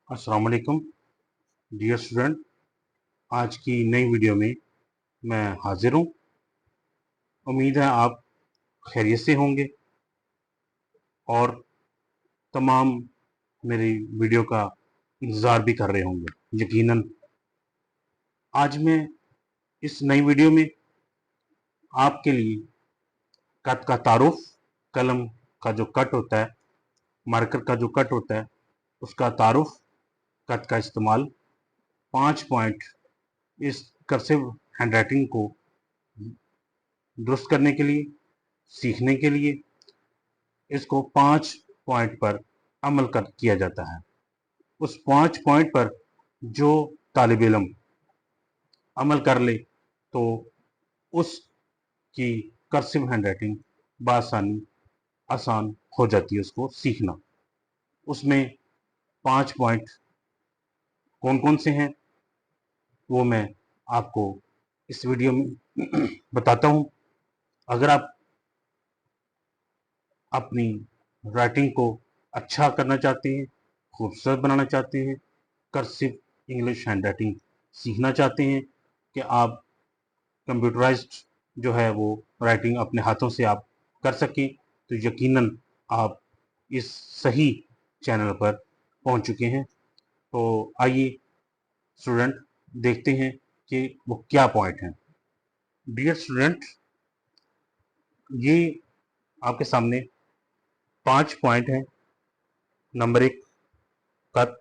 अस्सलाम वालेकुम dear student. आज की नई वीडियो में मैं हाजिर हूँ। उम्मीद है आप खैरियत से होंगे और तमाम मेरी वीडियो का इंतज़ार भी कर रहे होंगे। यकीनन आज मैं इस नई वीडियो में आपके लिए कट का तारुफ, कलम का जो कट होता है, मार्कर का जो कट होता है, उसका तारुफ, कट का इस्तेमाल, 5 पॉइंट इस कर्सिव हैंडराइटिंग को दुरुस्त करने के लिए, सीखने के लिए इसको 5 पॉइंट पर अमल किया जाता है। उस 5 पॉइंट पर जो तालिब इल्म अमल कर ले तो उसकी कर्सिव हैंडराइटिंग बआसानी आसान हो जाती है उसको सीखना। उसमें 5 पॉइंट कौन कौन से हैं वो मैं आपको इस वीडियो में बताता हूँ। अगर आप अपनी राइटिंग को अच्छा करना चाहते हैं, खूबसूरत बनाना चाहते हैं, कर्सिव इंग्लिश हैंडराइटिंग सीखना चाहते हैं कि आप कंप्यूटराइज्ड जो है वो राइटिंग अपने हाथों से आप कर सकें, तो यकीनन आप इस सही चैनल पर पहुंच चुके हैं। तो आइए स्टूडेंट देखते हैं कि वो क्या पॉइंट हैं। डियर स्टूडेंट, ये आपके सामने 5 पॉइंट हैं। नंबर 1 कट,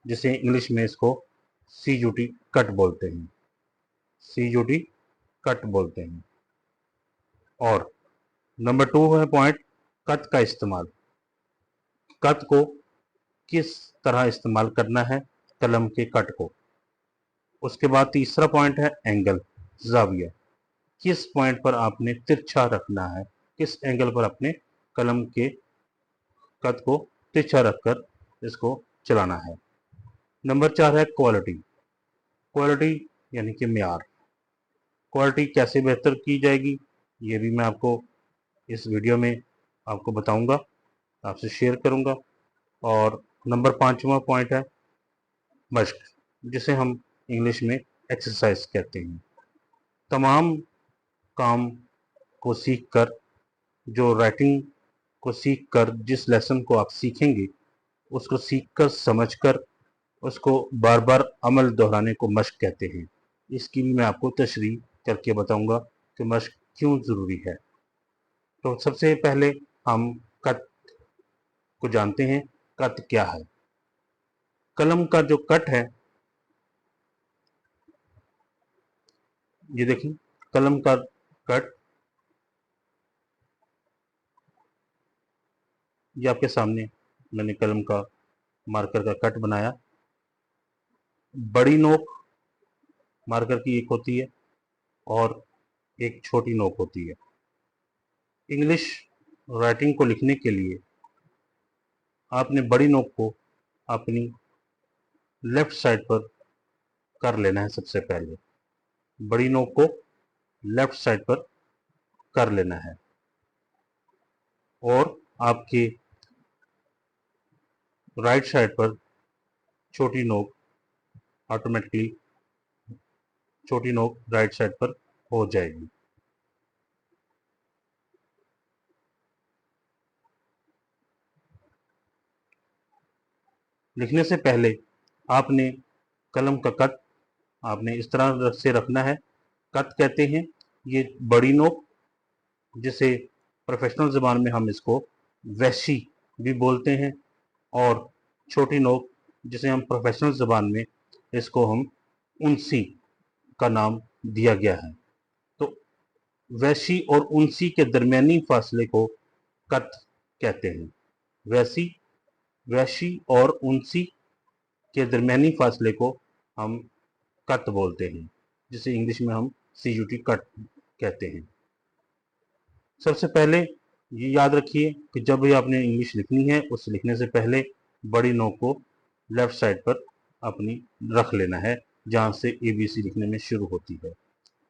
जिसे इंग्लिश में इसको CUT कट बोलते हैं, CUT कट बोलते हैं। और नंबर 2 है पॉइंट कट का इस्तेमाल, कट को किस तरह इस्तेमाल करना है, कलम के कट को। उसके बाद तीसरा पॉइंट है एंगल, जाविया, किस पॉइंट पर आपने तिरछा रखना है, किस एंगल पर अपने कलम के कट को तिरछा रखकर इसको चलाना है। नंबर 4 है क्वालिटी, क्वालिटी यानी कि म्यार, क्वालिटी कैसे बेहतर की जाएगी ये भी मैं आपको इस वीडियो में आपको बताऊंगा, आपसे शेयर करूंगा। और नंबर 5वां पॉइंट है मश्क, जिसे हम इंग्लिश में एक्सरसाइज कहते हैं। तमाम काम को सीखकर, जो राइटिंग को सीखकर जिस लेसन को आप सीखेंगे उसको सीखकर समझकर उसको बार बार अमल दोहराने को मश्क कहते हैं। इसकी भी मैं आपको तशरीह करके बताऊंगा कि मश्क क्यों ज़रूरी है। तो सबसे पहले हम कट को जानते हैं। कट क्या है? कलम का जो कट है, ये देखिए कलम का कट, ये आपके सामने मैंने कलम का मार्कर का कट बनाया। बड़ी नोक मार्कर की एक होती है और एक छोटी नोक होती है। इंग्लिश राइटिंग को लिखने के लिए आपने बड़ी नोक को अपनी लेफ्ट साइड पर कर लेना है। सबसे पहले बड़ी नोक को लेफ्ट साइड पर कर लेना है और आपके राइट साइड पर छोटी नोक ऑटोमेटिकली, छोटी नोक राइट साइड पर हो जाएगी। लिखने से पहले आपने कलम का कट आपने इस तरह से रखना है। कट कहते हैं ये बड़ी नोक, जिसे प्रोफेशनल ज़बान में हम इसको वैशी भी बोलते हैं, और छोटी नोक जिसे हम प्रोफेशनल ज़बान में इसको हम उनसी का नाम दिया गया है। तो वैशी और उनसी के दरमियानी फासले को कट कहते हैं। वैशी और उनसी के दरमियानी फासले को हम कट बोलते हैं, जिसे इंग्लिश में हम CUT कट कहते हैं। सबसे पहले ये याद रखिए कि जब भी आपने इंग्लिश लिखनी है, उस लिखने से पहले बड़ी नोक को लेफ्ट साइड पर अपनी रख लेना है, जहाँ से ABC लिखने में शुरू होती है।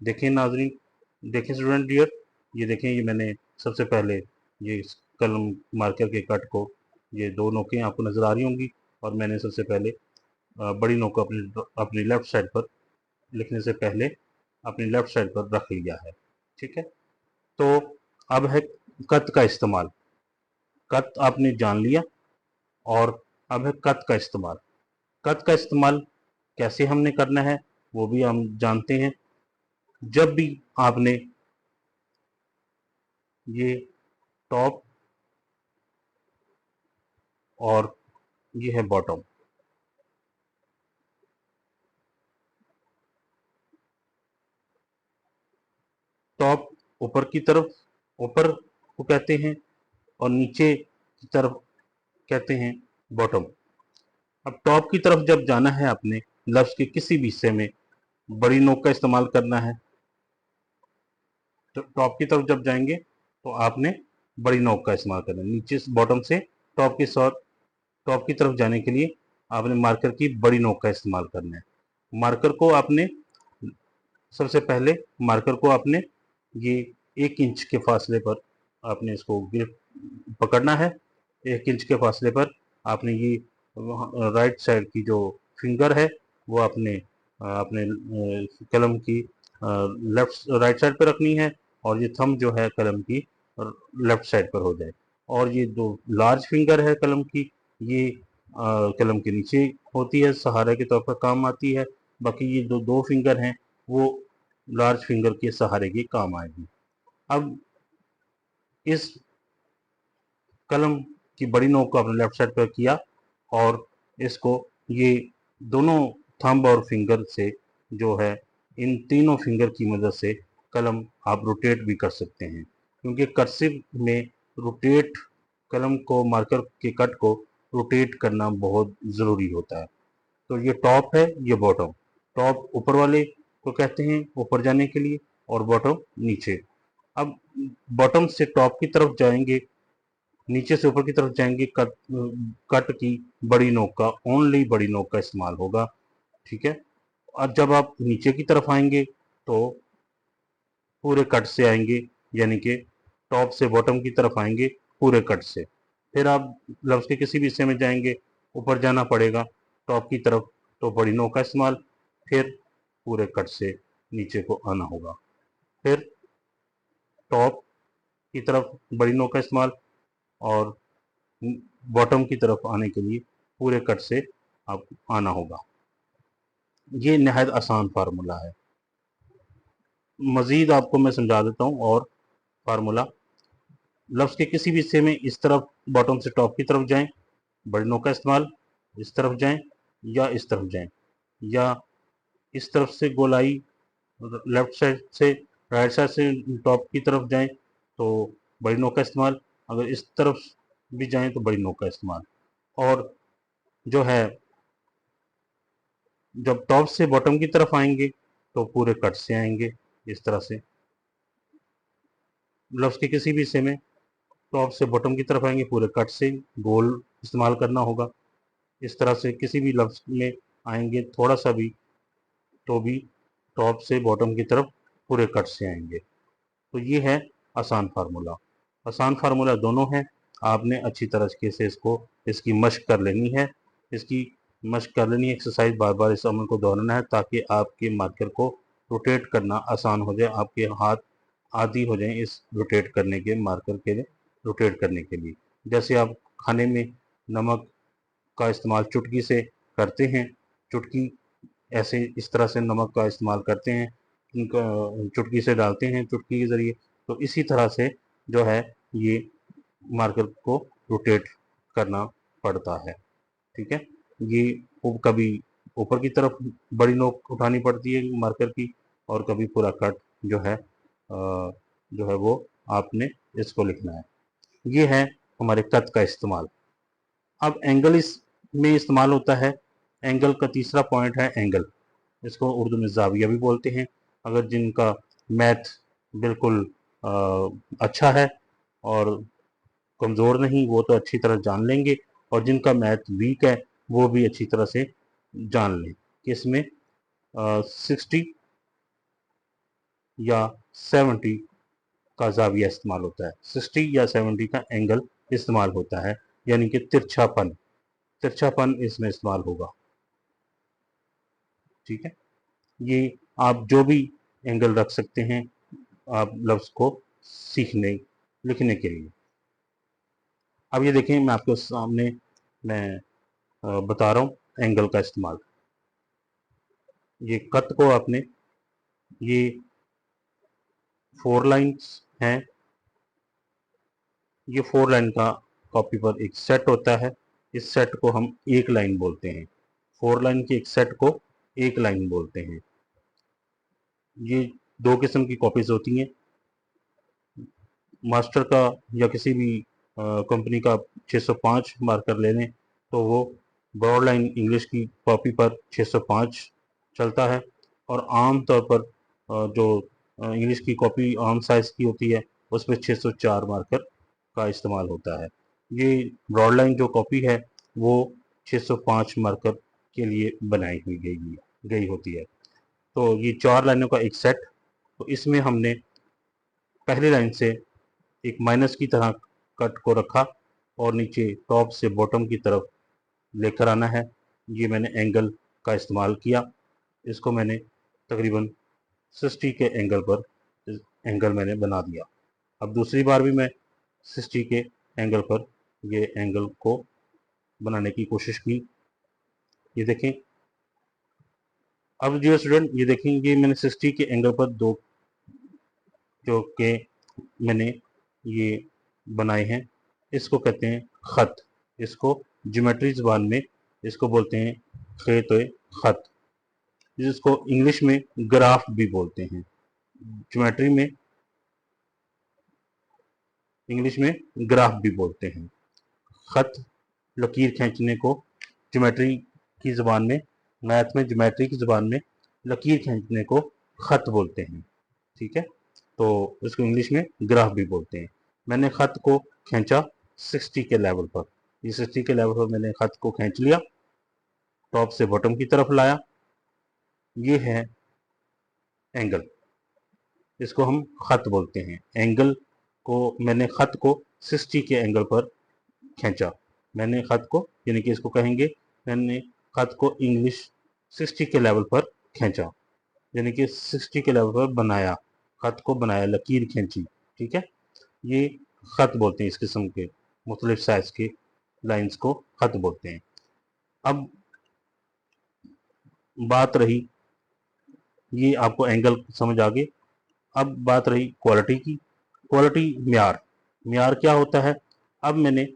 देखें नाजरीन, देखें स्टूडेंट डियर, ये देखें, ये मैंने सबसे पहले ये कलम मार्कर के कट को, ये 2 नोकें आपको नज़र आ रही होंगी, और मैंने सबसे पहले बड़ी नो को अपनी लेफ्ट साइड पर लिखने से पहले अपनी लेफ्ट साइड पर रख लिया है। ठीक है, तो अब है कत का इस्तेमाल। कत आपने जान लिया, और अब है कत का इस्तेमाल। कत का इस्तेमाल कैसे हमने करना है वो भी हम जानते हैं। जब भी आपने ये टॉप और ये है बॉटम, टॉप ऊपर की तरफ, ऊपर को कहते हैं, और नीचे की तरफ कहते हैं बॉटम। अब टॉप की तरफ जब जाना है आपने लफ्ज के किसी भी हिस्से में बड़ी नोक का इस्तेमाल करना है। तो टॉप की तरफ जब जाएंगे तो आपने बड़ी नोक का इस्तेमाल करना है। नीचे बॉटम से टॉप के साथ टॉप की तरफ जाने के लिए आपने मार्कर की बड़ी नोक का इस्तेमाल करना है। मार्कर को आपने सबसे पहले मार्कर को आपने ये 1 इंच के फासले पर आपने इसको ग्रिप पकड़ना है। 1 इंच के फासले पर आपने ये राइट साइड की जो फिंगर है वो अपने कलम की लेफ्ट राइट साइड पर रखनी है, और ये थंब जो है कलम की लेफ्ट साइड पर हो जाए। और ये जो लार्ज फिंगर है कलम की, ये कलम के नीचे होती है, सहारे के तौर पर काम आती है। बाकी ये जो 2 फिंगर हैं वो लार्ज फिंगर के सहारे के काम आएगी। अब इस कलम की बड़ी नोक को आपने लेफ्ट साइड पर किया, और इसको ये दोनों थंब और फिंगर से जो है इन तीनों फिंगर की मदद से कलम आप रोटेट भी कर सकते हैं, क्योंकि कर्सिव में रोटेट कलम को मार्कर के कट को रोटेट करना बहुत ज़रूरी होता है। तो ये टॉप है, ये बॉटम। टॉप ऊपर वाले को कहते हैं ऊपर जाने के लिए, और बॉटम नीचे। अब बॉटम से टॉप की तरफ जाएंगे, नीचे से ऊपर की तरफ जाएंगे, कट की बड़ी नोक का, ओनली बड़ी नोक का इस्तेमाल होगा। ठीक है, और जब आप नीचे की तरफ आएंगे तो पूरे कट से आएंगे, यानी कि टॉप से बॉटम की तरफ आएंगे पूरे कट से। फिर आप लफ्ज़ के किसी भी हिस्से में जाएंगे, ऊपर जाना पड़ेगा टॉप की तरफ, तो बड़ी नोक का इस्तेमाल, फिर पूरे कट से नीचे को आना होगा। फिर टॉप की तरफ बड़ी नोक का इस्तेमाल, और बॉटम की तरफ आने के लिए पूरे कट से आप आना होगा। ये नहायत आसान फार्मूला है। मज़ीद आपको मैं समझा देता हूँ और फार्मूला। लफ्ज़ के किसी भी हिस्से में इस तरफ बॉटम से टॉप की तरफ जाएं, बड़ी नोक का इस्तेमाल, इस तरफ जाएं या इस तरफ जाएं, या इस तरफ से गोलाई लेफ्ट साइड से राइट साइड से टॉप की तरफ जाएं तो बड़ी नोक का इस्तेमाल, अगर इस तरफ भी जाएं तो बड़ी नोक का इस्तेमाल। और जो है जब टॉप से बॉटम की तरफ आएंगे तो पूरे कट से आएंगे, इस तरह से। लफ्ज़ के किसी भी हिस्से में टॉप से बॉटम की तरफ आएंगे पूरे कट से, गोल इस्तेमाल करना होगा। इस तरह से किसी भी लफ्ज़ में आएंगे थोड़ा सा भी तो भी टॉप से बॉटम की तरफ पूरे कट से आएंगे। तो ये है आसान फार्मूला। आसान फार्मूला दोनों हैं, आपने अच्छी तरीके से इसकी मश्क कर लेनी है। इसकी मश्क कर लेनी है, एक्सरसाइज बार बार इस अमल को दोहराना है, ताकि आपके मार्कर को रोटेट करना आसान हो जाए, आपके हाथ आदी हो जाएं इस रोटेट करने के, मार्कर के रोटेट करने के लिए। जैसे आप खाने में नमक का इस्तेमाल चुटकी से करते हैं, चुटकी ऐसे इस तरह से नमक का इस्तेमाल करते हैं, चुटकी से डालते हैं चुटकी के ज़रिए, तो इसी तरह से जो है ये मार्कर को रोटेट करना पड़ता है। ठीक है, ये कभी ऊपर की तरफ बड़ी नोक उठानी पड़ती है मार्कर की, और कभी पूरा कट जो है वो आपने इसको लिखना है। ये है हमारे कट का इस्तेमाल। अब एंगल में इस्तेमाल होता है। एंगल का तीसरा पॉइंट है एंगल। इसको उर्दू में जाविया भी बोलते हैं। अगर जिनका मैथ बिल्कुल अच्छा है और कमज़ोर नहीं, वो तो अच्छी तरह जान लेंगे, और जिनका मैथ वीक है वो भी अच्छी तरह से जान लें कि इसमें 60 या 70 का जाविया इस्तेमाल होता है। 60 या 70 का एंगल इस्तेमाल होता है, यानी कि तिरछापन। तिरछापन इसमें इस्तेमाल होगा। ठीक है, ये आप जो भी एंगल रख सकते हैं आप लफ्ज़ को सीखने लिखने के लिए। अब ये देखें, मैं आपके सामने मैं बता रहा हूँ एंगल का इस्तेमाल। ये कट को आपने, ये 4 लाइन्स हैं, ये 4 लाइन का कॉपी पर एक सेट होता है, इस सेट को हम एक लाइन बोलते हैं। 4 लाइन के एक सेट को एक लाइन बोलते हैं। ये 2 किस्म की कॉपीज होती हैं, मास्टर का या किसी भी कंपनी का 605 मार्कर ले लें तो वो ब्रॉड लाइन इंग्लिश की कॉपी पर 605 चलता है, और आम तौर पर जो इंग्लिश की कॉपी आम साइज़ की होती है उस पर 604 मार्कर का इस्तेमाल होता है। ये ब्रॉड लाइन जो कॉपी है वो 605 मार्कर के लिए बनाई हुई गई होती है। तो ये 4 लाइनों का एक सेट, तो इसमें हमने पहली लाइन से एक माइनस की तरह कट को रखा और नीचे टॉप से बॉटम की तरफ लेकर आना है। ये मैंने एंगल का इस्तेमाल किया, इसको मैंने तकरीबन 60 के एंगल पर एंगल मैंने बना दिया। अब दूसरी बार भी मैं 60 के एंगल पर ये एंगल को बनाने की कोशिश की। ये देखें, अब जो स्टूडेंट ये देखें, ये मैंने 60 के एंगल पर दो जो के मैंने ये बनाए हैं, इसको कहते हैं ख़त। इसको ज्योमेट्री ज़बान में इसको बोलते हैं खेत ख़त, जिसको इंग्लिश में ग्राफ भी बोलते हैं। ज्योमेट्री में इंग्लिश में ग्राफ भी बोलते हैं। ख़त लकीर खींचने को ज्योमेट्री की ज़बान में, मैथ में ज्योमेट्री की ज़बान में लकीर खींचने को ख़त बोलते हैं। ठीक है, तो इसको इंग्लिश में ग्राफ भी बोलते हैं। मैंने ख़त को खींचा 60 के लेवल पर, ये 60 के लेवल पर मैंने ख़त को खींच लिया, टॉप से बॉटम की तरफ लाया। ये है एंगल, इसको हम ख़त बोलते हैं। एंगल को मैंने ख़त को 60 के एंगल पर खींचा, मैंने ख़त को, यानी कि इसको कहेंगे मैंने ख़त को इंग्लिश 60 के लेवल पर खींचा, यानी कि 60 के लेवल पर बनाया, ख़त को बनाया, लकीर खींची। ठीक है, ये ख़त बोलते हैं, इस किस्म के मुख्तलिफ साइज़ के लाइंस को ख़त बोलते हैं। अब बात रही, ये आपको एंगल समझ आ गए। अब बात रही क्वालिटी की। क्वालिटी म्यार क्या होता है। अब मैंने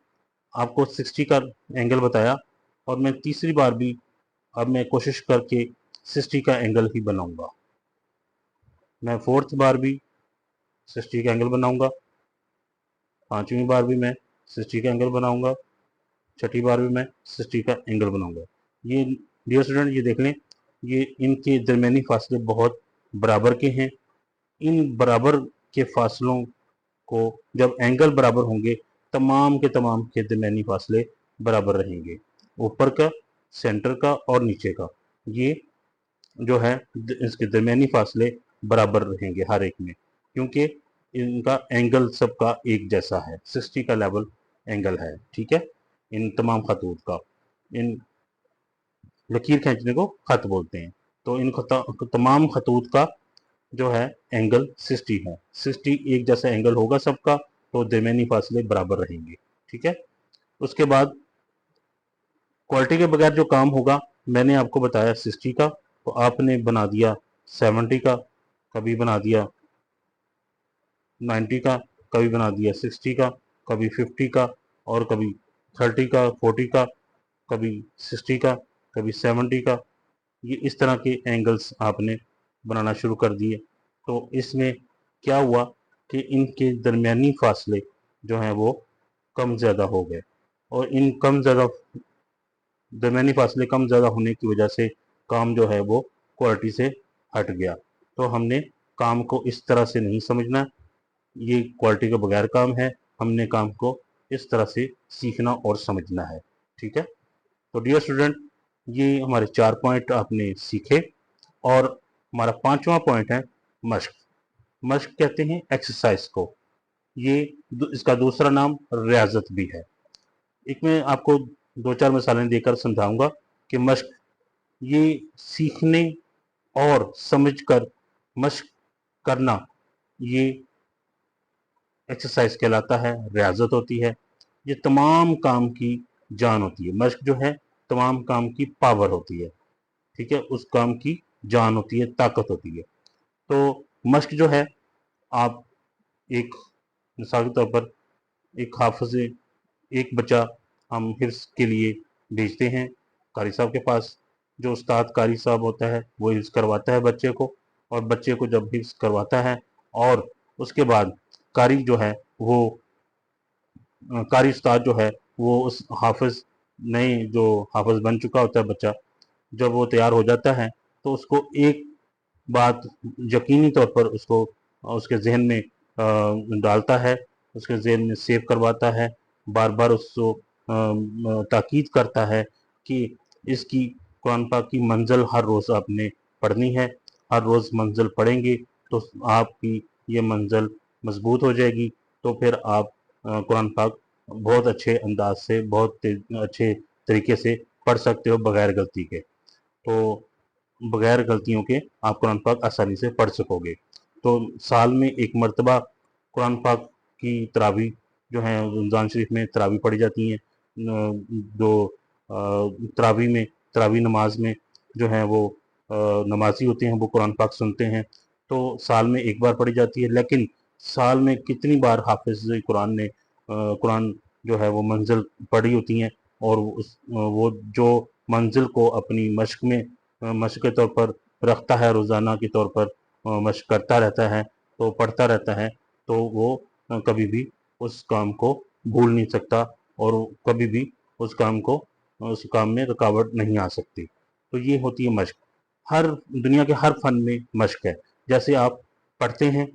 आपको 60 का एंगल बताया और मैं तीसरी बार भी अब मैं कोशिश करके 60 का एंगल ही बनाऊंगा। मैं फोर्थ बार भी 60 का एंगल बनाऊंगा, पांचवी बार भी मैं 60 का एंगल बनाऊंगा, छठी बार भी मैं 60 का एंगल बनाऊंगा। ये डियर स्टूडेंट, ये देख लें, ये इनके दरमियानी फासले बहुत बराबर के हैं। इन बराबर के फासलों को जब एंगल बराबर होंगे, तमाम के दरमियानी फासले बराबर रहेंगे, ऊपर का, सेंटर का और नीचे का। ये जो है इसके दरमियानी फासले बराबर रहेंगे हर एक में, क्योंकि इनका एंगल सबका एक जैसा है, 60 का लेवल एंगल है। ठीक है, इन तमाम खतूत का, इन लकीर खींचने को खत बोलते हैं। तो इन तमाम खतूत का जो है एंगल 60 है। 60 एक जैसा एंगल होगा सबका, तो दरमियानी फासले बराबर रहेंगे। ठीक है, उसके बाद क्वालिटी के बगैर जो काम होगा, मैंने आपको बताया 60 का, तो आपने बना दिया 70 का, कभी बना दिया 90 का, कभी बना दिया 60 का, कभी 50 का, और कभी 30 का, 40 का, कभी 60 का, कभी 70 का। ये इस तरह के एंगल्स आपने बनाना शुरू कर दिए। तो इसमें क्या हुआ कि इनके दरमियानी फासले जो हैं वो कम ज़्यादा हो गए, और इन कम ज़्यादा दरमियानी फासले कम ज़्यादा होने की वजह से काम जो है वो क्वालिटी से हट गया। तो हमने काम को इस तरह से नहीं समझना, ये क्वालिटी के बगैर काम है, हमने काम को इस तरह से सीखना और समझना है। ठीक है, तो डियर स्टूडेंट, ये हमारे 4 पॉइंट आपने सीखे, और हमारा 5वां पॉइंट है मश्क। मश्क कहते हैं एक्सरसाइज को, ये इसका दूसरा नाम रियाजत भी है। एक मैं आपको 2-4 मिसालें देकर समझाऊंगा कि मश्क ये सीखने और समझकर मश्क करना, ये एक्सरसाइज कहलाता है, रियाजत होती है। ये तमाम काम की जान होती है। मश्क जो है तमाम काम की पावर होती है, ठीक है, उस काम की जान होती है, ताकत होती है। तो मश्क जो है, आप एक मिसाल के तौर पर एक हाफिज, एक बच्चा हम हिफ्स के लिए भेजते हैं कारी साहब के पास। जो उस्ताद कारी साहब होता है वो हिफ्स करवाता है बच्चे को, और बच्चे को जब हिफ्स करवाता है और उसके बाद कारी जो है वो कारी उस्ताद जो है वो उस हाफिज, नए जो हाफिज बन चुका होता है बच्चा, जब वो तैयार हो जाता है तो उसको एक बात यकीनी तौर पर उसको उसके जहन में डालता है, उसके जहन में सेव करवाता है, बार बार उसको ताकीद करता है कि इसकी कुरान पाक की मंजिल हर रोज़ आपने पढ़नी है। हर रोज़ मंजिल पढ़ेंगे तो आपकी ये मंजिल मजबूत हो जाएगी। तो फिर आप कुरान पाक बहुत अच्छे अंदाज से, बहुत अच्छे तरीके से पढ़ सकते हो बगैर गलती के। तो बगैर गलतियों के आप कुरान पाक आसानी से पढ़ सकोगे। तो साल में एक मरतबा कुरान पाक की तरावी जो है रमज़ान शरीफ में तरावी पढ़ी जाती हैं। जो तरावी नमाज में जो है वो नमाजी होते हैं वो कुरान पाक सुनते हैं। तो साल में एक बार पढ़ी जाती है, लेकिन साल में कितनी बार हाफिज कुरान ने कुरान जो है वो मंजिल पढ़ी होती हैं, और वो जो मंजिल को अपनी मश्क में मश्क के तौर पर रखता है, रोज़ाना के तौर पर मश्क करता रहता है, तो पढ़ता रहता है, तो वो कभी भी उस काम को भूल नहीं सकता, और कभी भी उस काम में रुकावट नहीं आ सकती। तो ये होती है मश्क। दुनिया के हर फन में मश्क है। जैसे आप पढ़ते हैं,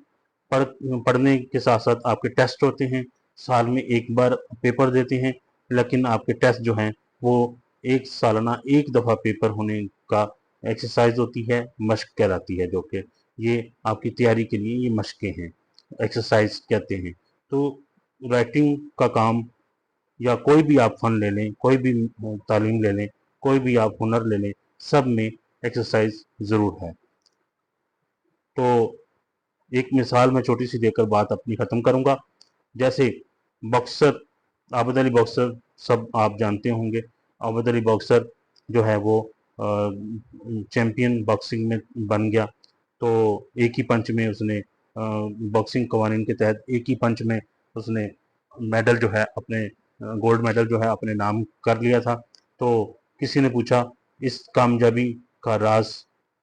पढ़ने के साथ साथ आपके टेस्ट होते हैं। साल में एक बार पेपर देते हैं, लेकिन आपके टेस्ट जो हैं वो एक सालाना एक दफ़ा पेपर होने का एक्सरसाइज होती है, मश्क कहलाती है, जो कि ये आपकी तैयारी के लिए ये मश्कें हैं, एक्सरसाइज कहते हैं। तो राइटिंग का काम, या कोई भी आप फ़न ले लें, कोई भी तालीम ले लें, कोई भी आप हुनर ले लें, सब में एक्सरसाइज ज़रूर है। तो एक मिसाल मैं छोटी सी देकर बात अपनी ख़त्म करूँगा। जैसे बॉक्सर, आबिद अली बॉक्सर, सब आप जानते होंगे। आबिद अली बॉक्सर जो है वो चैम्पियन बॉक्सिंग में बन गया। तो एक ही पंच में उसने बॉक्सिंग कवानीन के तहत एक ही पंच में उसने मेडल जो है अपने गोल्ड मेडल जो है अपने नाम कर लिया था। तो किसी ने पूछा इस कामयाबी का राज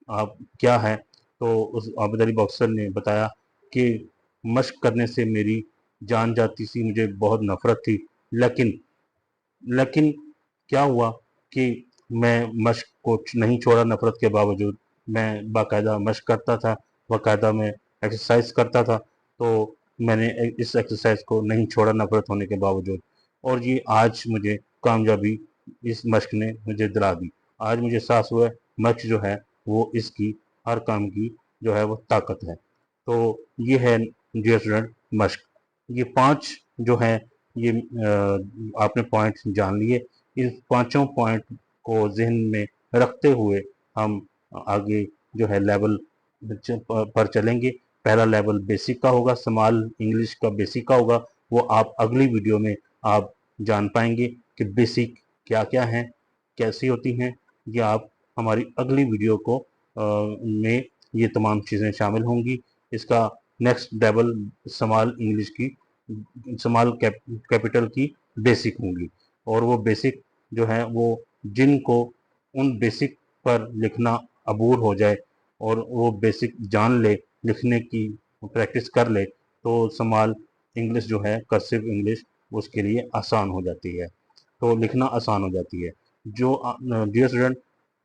आप क्या है, तो उस आबिद अली बॉक्सर ने बताया कि मश्क करने से मेरी जान जाती सी, मुझे बहुत नफ़रत थी, लेकिन लेकिन क्या हुआ कि मैं मश्क को नहीं छोड़ा, नफ़रत के बावजूद मैं बाकायदा मश्क करता था, बाकायदा मैं एक्सरसाइज करता था। तो मैंने इस एक्सरसाइज को नहीं छोड़ा नफ़रत होने के बावजूद, और ये आज मुझे कामयाबी इस मश्क ने मुझे दिला दी। आज मुझे एहसास हुआ मश्क जो है वो इसकी हर काम की जो है वो ताकत है। तो ये है डियर स्टूडेंट मश्क। ये 5 जो हैं ये आपने पॉइंट जान लिए। इन पांचों पॉइंट को जहन में रखते हुए हम आगे जो है लेवल पर चलेंगे। पहला लेवल बेसिक का होगा, स्मॉल इंग्लिश का बेसिक का होगा। वो आप अगली वीडियो में आप जान पाएंगे कि बेसिक क्या क्या हैं, कैसी होती हैं। ये आप हमारी अगली वीडियो को में ये तमाम चीज़ें शामिल होंगी। इसका नेक्स्ट लेवल स्मॉल इंग्लिश की, स्मॉल कैपिटल की बेसिक होंगी। और वो बेसिक जो है वो जिनको उन बेसिक पर लिखना अबूर हो जाए और वो बेसिक जान ले, लिखने की प्रैक्टिस कर ले, तो स्मॉल इंग्लिश जो है, कर्सिव इंग्लिश, उसके लिए आसान हो जाती है, तो लिखना आसान हो जाती है। जो डियर स्टूडेंट,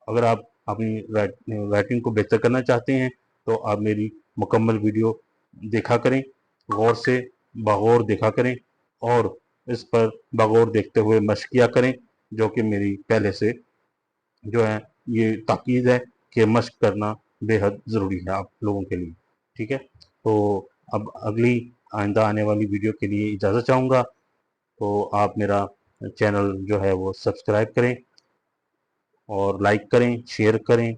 अगर आप अपनी राइटिंग को बेहतर करना चाहते हैं तो आप मेरी मुकम्मल वीडियो देखा करें, गौर से बगौर देखा करें, और इस पर बगौर देखते हुए मश्क किया करें, जो कि मेरी पहले से जो है ये ताकीद है कि मश्क करना बेहद ज़रूरी है आप लोगों के लिए। ठीक है, तो अब अगली आइंदा आने वाली वीडियो के लिए इजाज़त चाहूँगा। तो आप मेरा چینل جو ہے وہ سبسکرائب کریں اور لائک کریں، شیئر کریں،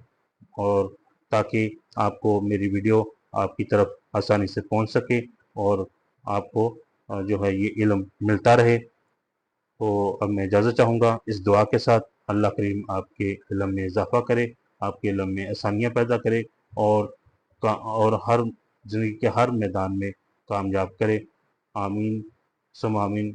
اور تاکہ آپ کو میری ویڈیو آپ کی طرف آسانی سے پہنچ سکے اور آپ کو جو ہے یہ علم ملتا رہے۔ تو اب میں اجازت چاہوں گا اس دعا کے ساتھ، اللہ کریم آپ کے علم میں اضافہ کرے، آپ کے علم میں آسانیاں پیدا کرے، اور ہر زندگی کے ہر میدان میں کامیاب کرے۔ آمین ثم آمین۔